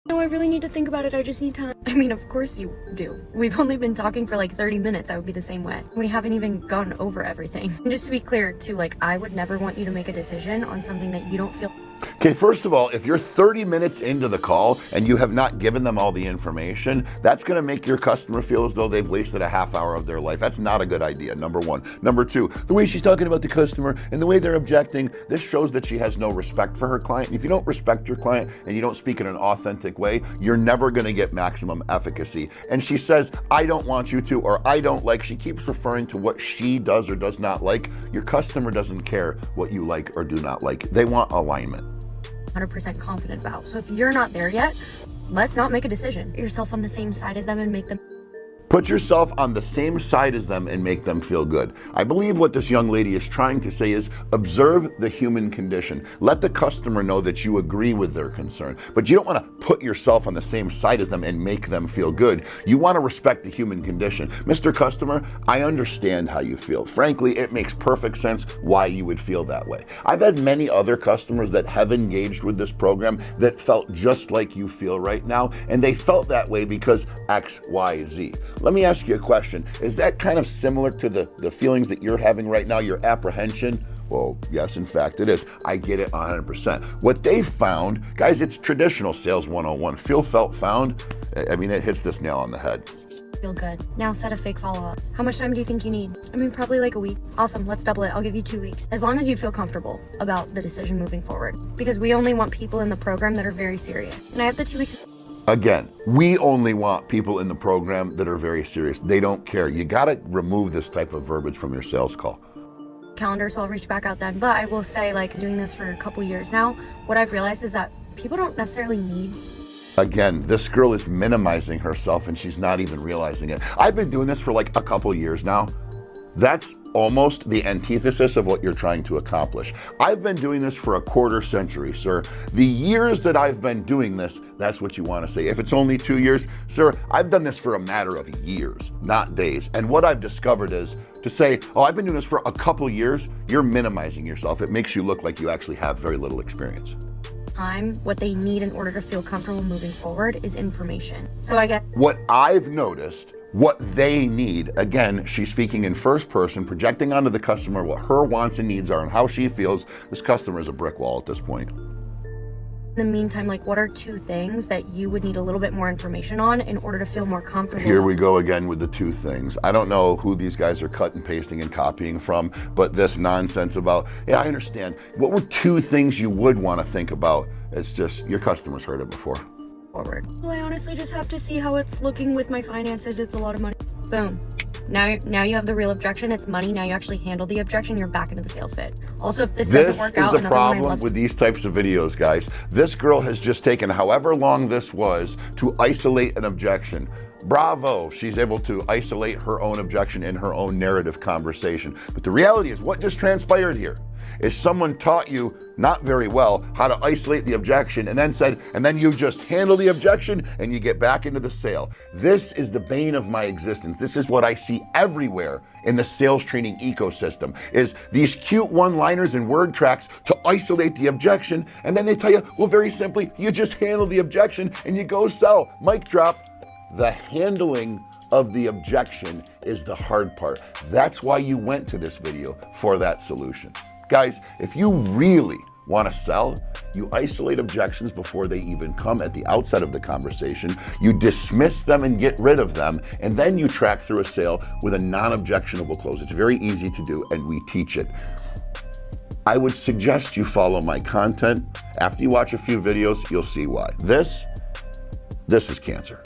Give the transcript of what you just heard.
No, I really need to think about it. I just need time. I mean, of course you do. We've only been talking for like 30 minutes. I would be the same way. We haven't even gone over everything. And just to be clear too, like, I would never want you to make a decision on something that you don't feel. Okay, first of all, if you're 30 minutes into the call and you have not given them all the information, that's gonna make your customer feel as though they've wasted a half hour of their life. That's not a good idea, number one. Number two, the way she's talking about the customer and the way they're objecting, this shows that she has no respect for her client. And if you don't respect your client and you don't speak in an authentic way, you're never gonna get maximum efficacy. And she says, I don't want you to, or I don't like, she keeps referring to what she does or does not like. Your customer doesn't care what you like or do not like. They want alignment. 100% confident about. So if you're not there yet, let's not make a decision. Put yourself on the same side as them and make them. Put yourself on the same side as them and make them feel good. I believe what this young lady is trying to say is observe the human condition. Let the customer know that you agree with their concern, but you don't want to put yourself on the same side as them and make them feel good. You want to respect the human condition. Mr. Customer, I understand how you feel. Frankly, it makes perfect sense why you would feel that way. I've had many other customers that have engaged with this program that felt just like you feel right now, and they felt that way because X, Y, Z. Let me ask you a question. Is that kind of similar to the feelings that you're having right now, your apprehension? Well, yes, in fact it is. I get it 100%. What they found, guys, it's traditional sales 101. Feel, felt, found. I mean, it hits this nail on the head. Feel good. Now set a fake follow-up. How much time do you think you need? I mean, probably like a week. Awesome, let's double it. I'll give you 2 weeks. As long as you feel comfortable about the decision moving forward. Because we only want people in the program that are very serious. And I have the 2 weeks. Again, we only want people in the program that are very serious. They don't care. You gotta remove this type of verbiage from your sales call. Calendar, so I'll reach back out then. But I will say, like, doing this for a couple years now, what I've realized is that people don't necessarily need. Again, this girl is minimizing herself and she's not even realizing it. I've been doing this for like a couple years now. That's almost the antithesis of what you're trying to accomplish. I've been doing this for a quarter century, sir. The years that I've been doing this, that's what you want to say. If it's only 2 years, sir, I've done this for a matter of years, not days. And what I've discovered is to say, oh, I've been doing this for a couple years, you're minimizing yourself. It makes you look like you actually have very little experience. What they need in order to feel comfortable moving forward is information. So I get what I've noticed. What they need, again, she's speaking in first person, projecting onto the customer what her wants and needs are and how she feels. This customer is a brick wall at this point. In the meantime, like, what are 2 things that you would need a little bit more information on in order to feel more comfortable? Here we go again with the 2 things. I don't know who these guys are cut and pasting and copying from, but this nonsense about, yeah, I understand. What were 2 things you would want to think about? It's just, your customers heard it before. Forward. Well, I honestly just have to see how it's looking with my finances. It's a lot of money. Boom. Now you have the real objection. It's money. Now you actually handle the objection. You're back into the sales pit. Also, if this doesn't work out, this is the problem with these types of videos, guys. This girl has just taken however long this was to isolate an objection. Bravo, she's able to isolate her own objection in her own narrative conversation. But the reality is, what just transpired here is someone taught you not very well how to isolate the objection and then said, and then you just handle the objection and you get back into the sale. This is the bane of my existence. This is what I see everywhere in the sales training ecosystem, is these cute one-liners and word tracks to isolate the objection. And then they tell you, well, very simply, you just handle the objection and you go sell. Mic drop. The handling of the objection is the hard part. That's why you went to this video, for that solution. Guys, if you really want to sell, you isolate objections before they even come at the outset of the conversation. You dismiss them and get rid of them, and then you track through a sale with a non-objectionable close. It's very easy to do, and we teach it. I would suggest you follow my content. After you watch a few videos, you'll see why. This is cancer.